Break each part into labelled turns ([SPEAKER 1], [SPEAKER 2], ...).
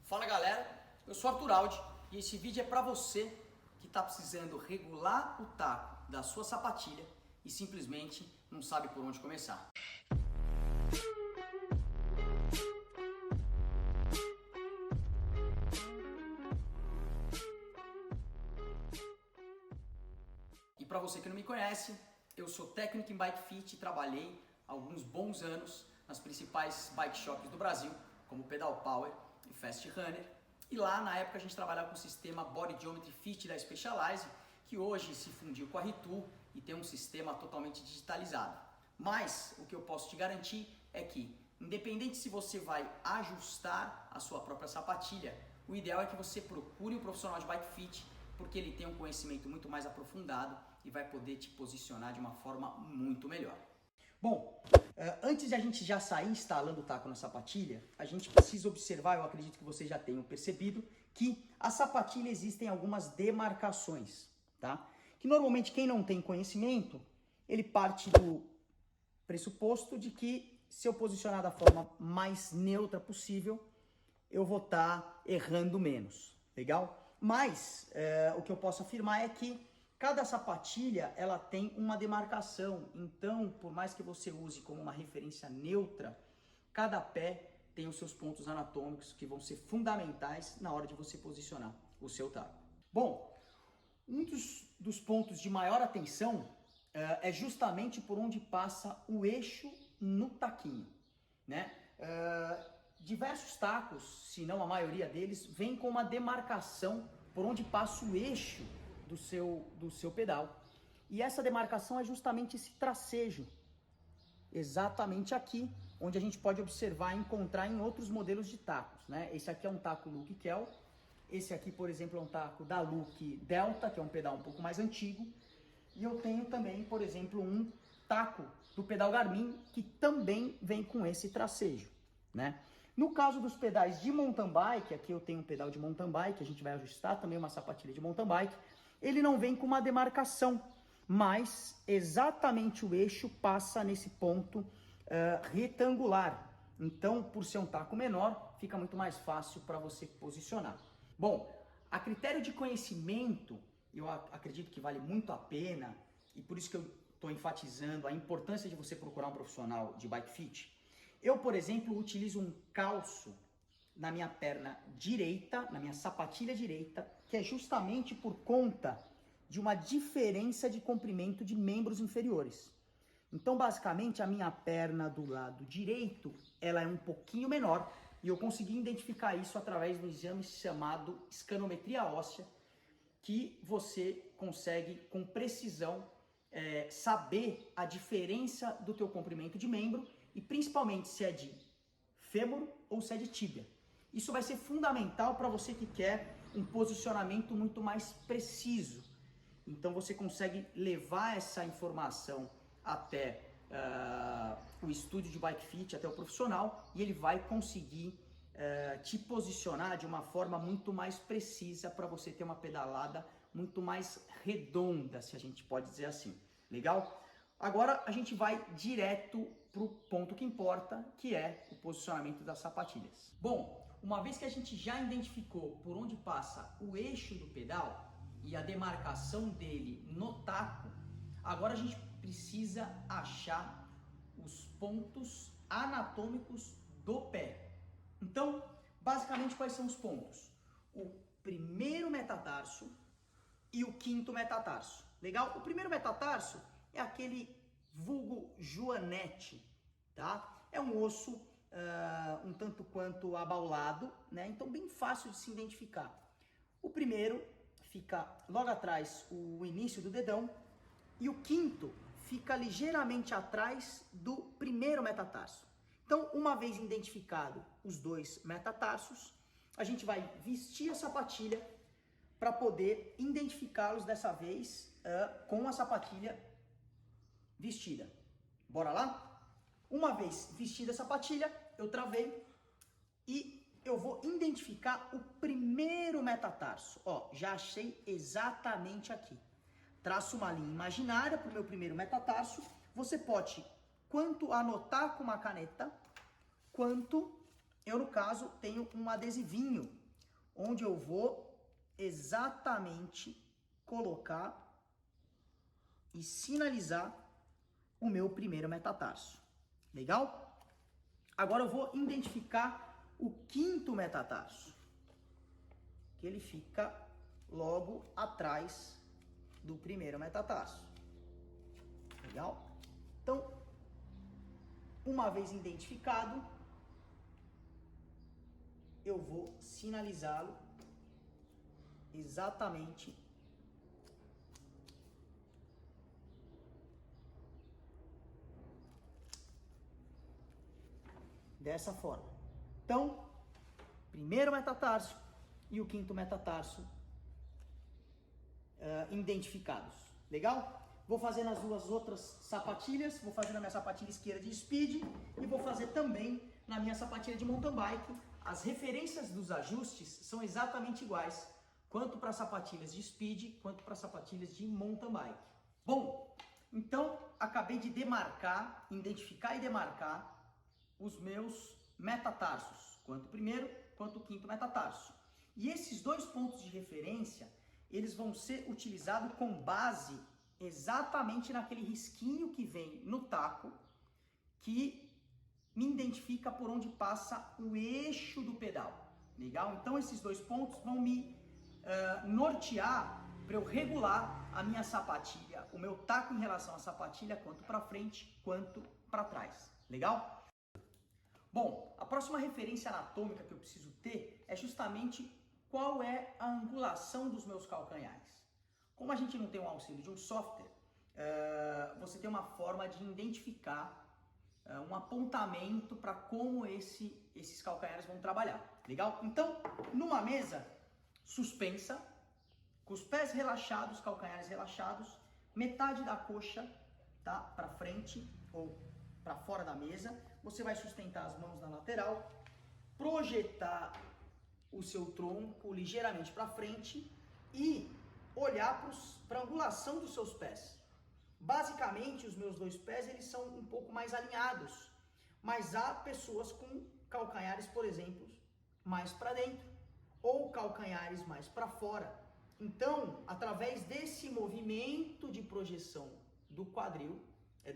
[SPEAKER 1] Fala galera, eu sou Arthur Aldi e esse vídeo é para você que está precisando regular o taco da sua sapatilha e simplesmente não sabe por onde começar. E para você que não me conhece, eu sou técnico em bike fit e trabalhei há alguns bons anos nas principais bike shops do Brasil, como Pedal Power e Fast Runner. E lá na época a gente trabalhava com o sistema Body Geometry Fit da Specialized, que hoje se fundiu com a Ritu e tem um sistema totalmente digitalizado. Mas o que eu posso te garantir é que, independente se você vai ajustar a sua própria sapatilha, o ideal é que você procure um profissional de bike fit, porque ele tem um conhecimento muito mais aprofundado e vai poder te posicionar de uma forma muito melhor. Bom, antes de a gente já sair instalando o taco na sapatilha, a gente precisa observar, eu acredito que vocês já tenham percebido, que a sapatilha existem algumas demarcações, tá? Que normalmente quem não tem conhecimento, ele parte do pressuposto de que se eu posicionar da forma mais neutra possível, eu vou estar errando menos, legal? Mas o que eu posso afirmar é que cada sapatilha ela tem uma demarcação, então por mais que você use como uma referência neutra, cada pé tem os seus pontos anatômicos que vão ser fundamentais na hora de você posicionar o seu taco. Bom, um dos pontos de maior atenção é justamente por onde passa o eixo no taquinho, né? Diversos tacos, se não a maioria deles, vem com uma demarcação por onde passa o eixo do seu pedal. E essa demarcação é justamente esse tracejo, exatamente aqui, onde a gente pode observar e encontrar em outros modelos de tacos, né? Esse aqui é um taco Look Kel, esse aqui, por exemplo, é um taco da Look Delta, que é um pedal um pouco mais antigo, e eu tenho também, por exemplo, um taco do pedal Garmin, que também vem com esse tracejo, né? No caso dos pedais de mountain bike, aqui eu tenho um pedal de mountain bike, a gente vai ajustar também uma sapatilha de mountain bike, ele não vem com uma demarcação, mas exatamente o eixo passa nesse ponto retangular. Então, por ser um taco menor, fica muito mais fácil para você posicionar. Bom, a critério de conhecimento, eu acredito que vale muito a pena, e por isso que eu estou enfatizando a importância de você procurar um profissional de bike fit. Eu, por exemplo, utilizo um calço na minha perna direita, na minha sapatilha direita, que é justamente por conta de uma diferença de comprimento de membros inferiores. Então, basicamente, a minha perna do lado direito, ela é um pouquinho menor, e eu consegui identificar isso através do exame chamado escanometria óssea, que você consegue, com precisão, saber a diferença do teu comprimento de membro, e principalmente se é de fêmur ou se é de tíbia. Isso vai ser fundamental para você que quer um posicionamento muito mais preciso. Então você consegue levar essa informação até o estúdio de bike fit, até o profissional, e ele vai conseguir te posicionar de uma forma muito mais precisa para você ter uma pedalada muito mais redonda, se a gente pode dizer assim. Legal? Agora a gente vai direto para o ponto que importa, que é o posicionamento das sapatilhas. Bom, uma vez que a gente já identificou por onde passa o eixo do pedal e a demarcação dele no taco, agora a gente precisa achar os pontos anatômicos do pé. Então, basicamente, quais são os pontos? O primeiro metatarso e o quinto metatarso. Legal? O primeiro metatarso é aquele vulgo joanete, tá? É um osso um tanto quanto abaulado, né? Então bem fácil de se identificar. O primeiro fica logo atrás o início do dedão e o quinto fica ligeiramente atrás do primeiro metatarso. Então, uma vez identificado os dois metatarsos, a gente vai vestir a sapatilha para poder identificá-los dessa vez com a sapatilha vestida. Bora lá? Uma vez vestida a sapatilha, eu travei e eu vou identificar o primeiro metatarso. Ó, já achei exatamente aqui. Traço uma linha imaginária para o meu primeiro metatarso. Você pode quanto anotar com uma caneta, quanto
[SPEAKER 2] eu no caso tenho um adesivinho, onde eu vou exatamente colocar e sinalizar o meu primeiro metatarso. Legal? Agora eu vou identificar o quinto metatarso, que ele fica logo atrás do primeiro metatarso. Legal? Então, uma vez identificado, eu vou sinalizá-lo exatamente dessa forma. Então, primeiro metatarso e o quinto metatarso identificados. Legal? Vou fazer nas duas outras sapatilhas, vou fazer na minha sapatilha esquerda de speed e vou fazer também na minha sapatilha de mountain bike. As referências dos ajustes são exatamente iguais, quanto para sapatilhas de speed, quanto para sapatilhas de mountain bike. Bom, então acabei de demarcar, identificar e demarcar os meus metatarsos, quanto o primeiro, quanto o quinto metatarso. E esses dois pontos de referência, eles vão ser utilizados com base exatamente naquele risquinho que vem no taco, que me identifica por onde passa o eixo do pedal. Legal? Então esses dois pontos vão me nortear para eu regular a minha sapatilha, o meu taco em relação à sapatilha, quanto para frente, quanto para trás. Legal? Bom, a próxima referência anatômica que eu preciso ter é justamente qual é a angulação dos meus calcanhares. Como a gente não tem um auxílio de um software, você tem uma forma de identificar um apontamento para como esses calcanhares vão trabalhar. Legal? Então, numa mesa suspensa, com os pés relaxados, calcanhares relaxados, metade da coxa tá para frente ou para fora da mesa, você vai sustentar as mãos na lateral, projetar o seu tronco ligeiramente para frente e olhar para a angulação dos seus pés. Basicamente, os meus dois pés eles são um pouco mais alinhados, mas há pessoas com calcanhares, por exemplo, mais para dentro ou calcanhares mais para fora. Então, através desse movimento de projeção do quadril,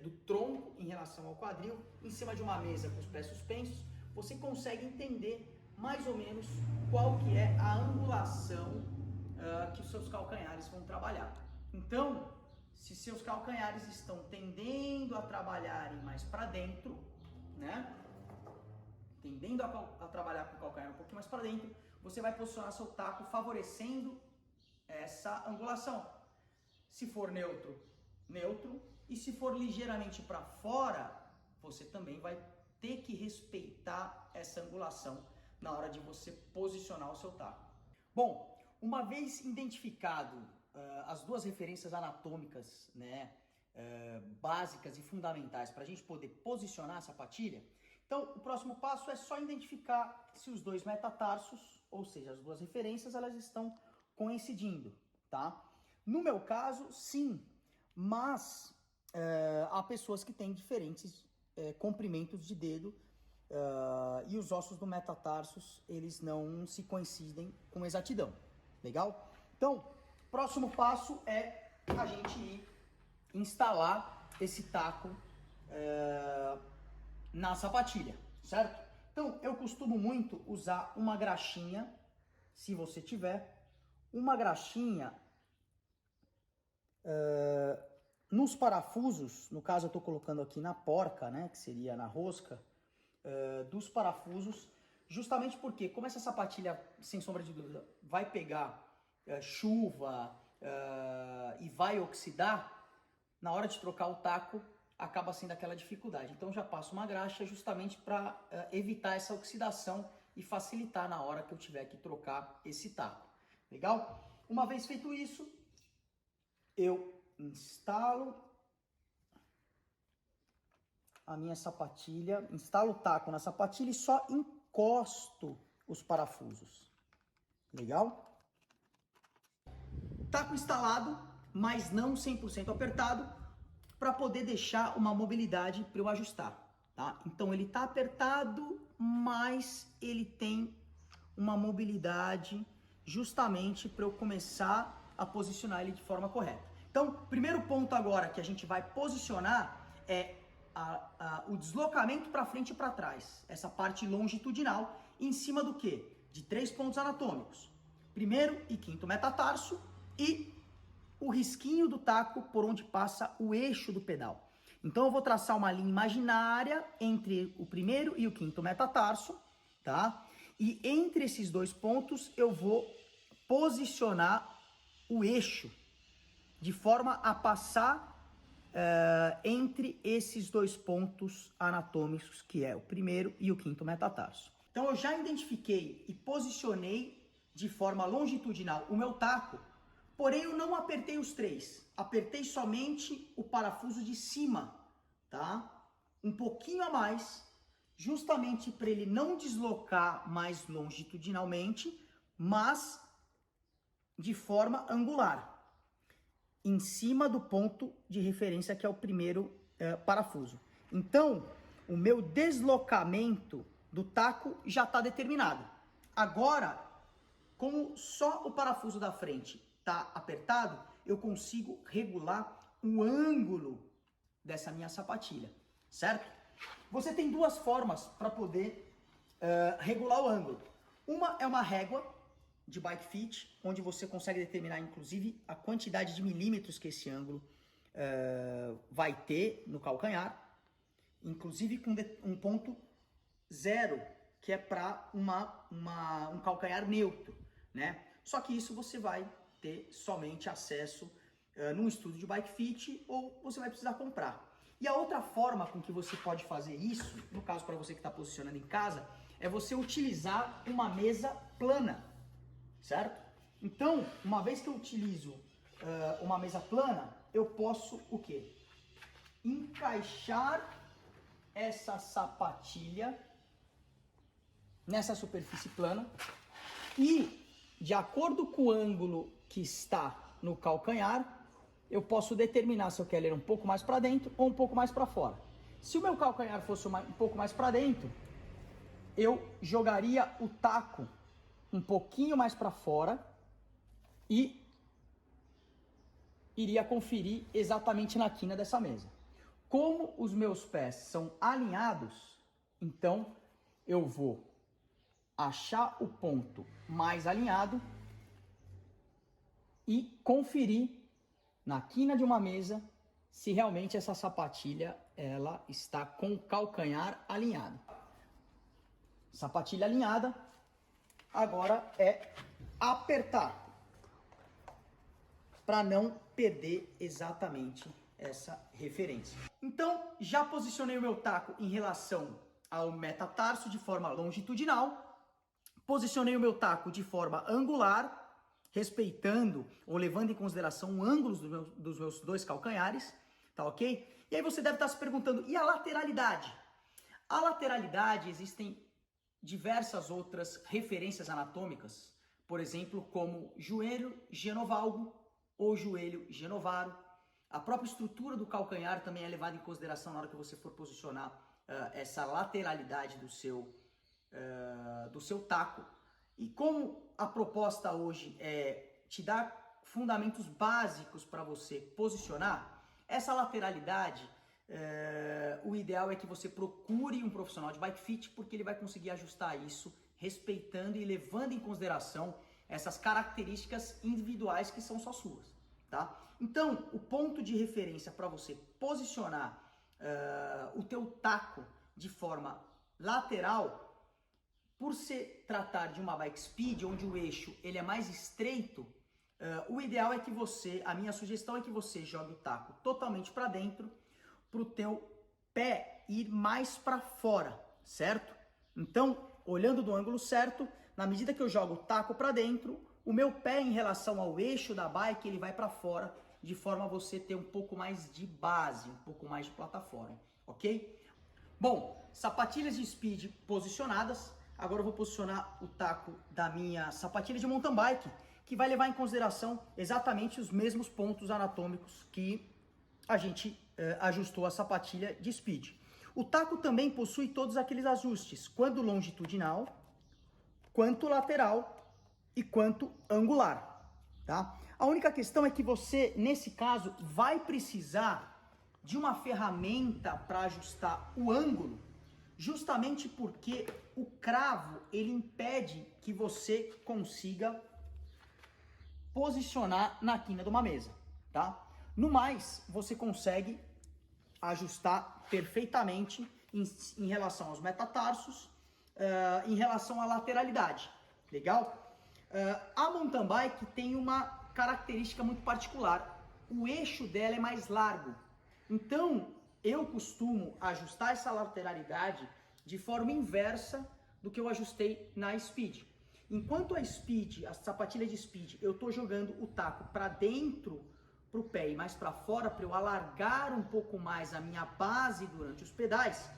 [SPEAKER 2] do tronco em relação ao quadril, em cima de uma mesa com os pés suspensos, você consegue entender mais ou menos qual que é a angulação que os seus calcanhares vão trabalhar. Então, se seus calcanhares estão tendendo a trabalharem mais para dentro, né? Tendendo a trabalhar com o calcanhar um pouquinho mais para dentro, você vai posicionar seu taco favorecendo essa angulação. Se for neutro, neutro. E se for ligeiramente para fora, você também vai ter que respeitar essa angulação na hora de você posicionar o seu taco. Bom, uma vez identificado as duas referências anatômicas, né, básicas e fundamentais para a gente poder posicionar a sapatilha, então o próximo passo é só identificar se os dois metatarsos, ou seja, as duas referências, elas estão coincidindo, tá? No meu caso, sim, mas há pessoas que têm diferentes comprimentos de dedo e os ossos do metatarsos, eles não se coincidem com exatidão. Legal? Então, próximo passo é a gente ir instalar esse taco na sapatilha, certo? Então, eu costumo muito usar uma graxinha, se você tiver, uma graxinha nos parafusos, no caso eu estou colocando aqui na porca, né, que seria na rosca, dos parafusos, justamente porque, como essa sapatilha, sem sombra de dúvida, vai pegar chuva e vai oxidar, na hora de trocar o taco, acaba sendo aquela dificuldade. Então já passo uma graxa justamente para evitar essa oxidação e facilitar na hora que eu tiver que trocar esse taco. Legal? Uma vez feito isso, eu instalo a minha sapatilha, instalo o taco na sapatilha e só encosto os parafusos. Legal? Taco instalado, mas não 100% apertado, para poder deixar uma mobilidade para eu ajustar, tá? Então ele tá apertado, mais ele tem uma mobilidade justamente para eu começar a posicionar ele de forma correta. Então, primeiro ponto agora que a gente vai posicionar é o deslocamento para frente e para trás, essa parte longitudinal, em cima do quê? De 3 pontos anatômicos. Primeiro e quinto metatarso e o risquinho do taco por onde passa o eixo do pedal. Então eu vou traçar uma linha imaginária entre o primeiro e o quinto metatarso, tá? E entre esses 2 pontos eu vou posicionar o eixo de forma a passar entre esses 2 pontos anatômicos, que é o primeiro e o quinto metatarso. Então eu já identifiquei e posicionei de forma longitudinal o meu taco, porém eu não apertei os 3, apertei somente o parafuso de cima, tá? Um pouquinho a mais, justamente para ele não deslocar mais longitudinalmente, mas de forma angular, em cima do ponto de referência que é o primeiro parafuso. Então, o meu deslocamento do taco já está determinado. Agora, como só o parafuso da frente está apertado, eu consigo regular o ângulo dessa minha sapatilha, certo? Você tem 2 formas para poder regular o ângulo. Uma é uma régua de bike fit, onde você consegue determinar inclusive a quantidade de milímetros que esse ângulo vai ter no calcanhar, inclusive com um ponto 0, que é para um calcanhar neutro, né? Só que isso você vai ter somente acesso num estúdio de bike fit ou você vai precisar comprar. E a outra forma com que você pode fazer isso, no caso para você que está posicionando em casa, é você utilizar uma mesa plana, certo? Então, uma vez que eu utilizo uma mesa plana, eu posso o quê? Encaixar essa sapatilha nessa superfície plana e, de acordo com o ângulo que está no calcanhar, eu posso determinar se eu quero ele um pouco mais para dentro ou um pouco mais para fora. Se o meu calcanhar fosse um pouco mais para dentro, eu jogaria o taco um pouquinho mais para fora e iria conferir exatamente na quina dessa mesa. Como os meus pés são alinhados, então eu vou achar o ponto mais alinhado e conferir na quina de uma mesa se realmente essa sapatilha ela está com o calcanhar alinhado. Sapatilha alinhada, agora é apertar para não perder exatamente essa referência. Então, já posicionei o meu taco em relação ao metatarso de forma longitudinal, posicionei o meu taco de forma angular, respeitando ou levando em consideração ângulos dos meus 2 calcanhares, tá ok? E aí você deve estar se perguntando, e a lateralidade? A lateralidade, existem diversas outras referências anatômicas, por exemplo, como joelho genovalgo ou joelho genovaro. A própria estrutura do calcanhar também é levada em consideração na hora que você for posicionar essa lateralidade do seu taco. E como a proposta hoje é te dar fundamentos básicos para você posicionar, essa lateralidade, o ideal é que você procure um profissional de bike fit, porque ele vai conseguir ajustar isso, respeitando e levando em consideração essas características individuais que são só suas, tá? Então, o ponto de referência para você posicionar o teu taco de forma lateral, por se tratar de uma bike speed, onde o eixo ele é mais estreito, o ideal é que a minha sugestão é que você jogue o taco totalmente para dentro, para o teu pé ir mais para fora, certo? Então, olhando do ângulo certo, na medida que eu jogo o taco para dentro, o meu pé em relação ao eixo da bike, ele vai para fora, de forma a você ter um pouco mais de base, um pouco mais de plataforma, ok? Bom, sapatilhas de speed posicionadas. Agora eu vou posicionar o taco da minha sapatilha de mountain bike, que vai levar em consideração exatamente os mesmos pontos anatômicos que a gente ajustou a sapatilha de speed. O taco também possui todos aqueles ajustes, quanto longitudinal, quanto lateral e quanto angular, tá? A única questão é que você, nesse caso, vai precisar de uma ferramenta para ajustar o ângulo, justamente porque o cravo, ele impede que você consiga posicionar na quina de uma mesa, tá? No mais, você consegue ajustar perfeitamente em relação aos metatarsos, em relação à lateralidade, legal? A mountain bike tem uma característica muito particular, o eixo dela é mais largo, então eu costumo ajustar essa lateralidade de forma inversa do que eu ajustei na Speed. Enquanto a Speed, a sapatilha de Speed, eu estou jogando o taco para dentro para o pé e mais para fora, para eu alargar um pouco mais a minha base durante os pedais,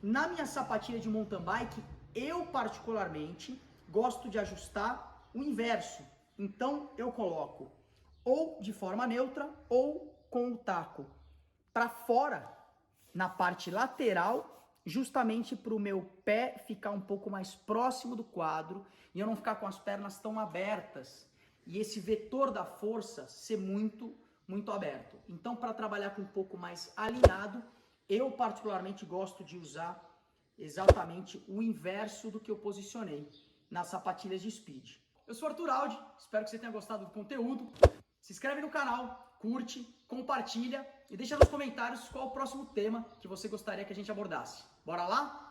[SPEAKER 2] na minha sapatilha de mountain bike, eu particularmente gosto de ajustar o inverso. Então eu coloco ou de forma neutra ou com o taco para fora, na parte lateral, justamente para o meu pé ficar um pouco mais próximo do quadro e eu não ficar com as pernas tão abertas e esse vetor da força ser muito aberto. Então, para trabalhar com um pouco mais alinhado, eu particularmente gosto de usar exatamente o inverso do que eu posicionei nas sapatilhas de Speed. Eu sou Arthur Aldi, espero que você tenha gostado do conteúdo. Se inscreve no canal, curte, compartilha e deixa nos comentários qual o próximo tema que você gostaria que a gente abordasse. Bora lá?